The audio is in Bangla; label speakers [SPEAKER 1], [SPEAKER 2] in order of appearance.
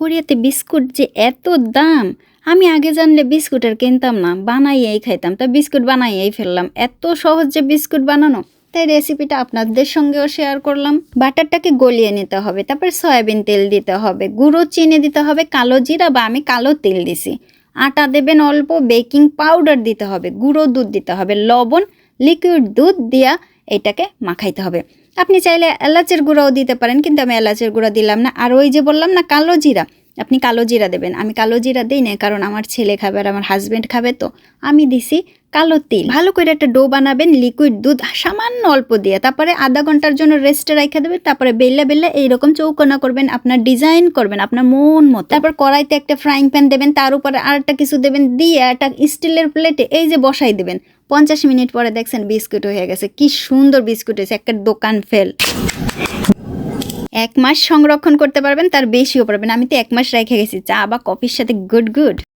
[SPEAKER 1] কোরিয়াতে বিস্কুট যে এত দাম, আমি আগে জানলে বিস্কুট আর কিনতাম না, বানাইয়েই খাইতাম। তা বিস্কুট বানাইয়েই ফেললাম। এত সহজ যে বিস্কুট বানানো, তাই রেসিপিটা আপনাদের সঙ্গেও শেয়ার করলাম। বাটারটাকে গলিয়ে নিতে হবে, তারপর সয়াবিন তেল দিতে হবে, গুঁড়ো চিনি দিতে হবে, কালো জিরা বা আমি কালো তেল দিছি, আটা দেবেন অল্প, বেকিং পাউডার দিতে হবে, গুঁড়ো দুধ দিতে হবে, লবণ, লিকুইড দুধ দিয়া এটাকে মাখাইতে হবে। আপনি চাইলে এলাচের গুঁড়াও দিতে পারেন, কিন্তু আমি এলাচের গুঁড়া দিলাম না। আর ওই যে বললাম না কালো জিরা, আপনি কালো জিরা দেবেন। আমি কালো জিরা দিই না, কারণ আমার ছেলে খাবে আর আমার হাজব্যান্ড খাবে, তো আমি দিছি কালো তিল। ভালো করে একটা ডো বানাবেন লিকুইড দুধ সামান্য অল্প দিয়ে, তারপরে আধা ঘন্টার জন্য রেস্টে রাখা দেবেন। তারপরে বেল্লা বেল্লা এইরকম চৌকোনা করবেন, আপনার ডিজাইন করবেন আপনার মন মতো। তারপর কড়াইতে একটা ফ্রাইং প্যান দেবেন, তার উপরে আরেকটা কিছু দেবেন, দিয়ে একটা স্টিলের প্লেটে এই যে বসাই দেবেন। 50 মিনিট পরে দেখছেন বিস্কুট হয়ে গেছে। কি সুন্দর বিস্কুট হয়েছে, একটা দোকান ফেল। 1 মাস সংরক্ষণ করতে পারবেন, তার বেশিও পারবেন। আমি তো 1 মাস রেখে গেছি চা বা কফির সাথে। Good good.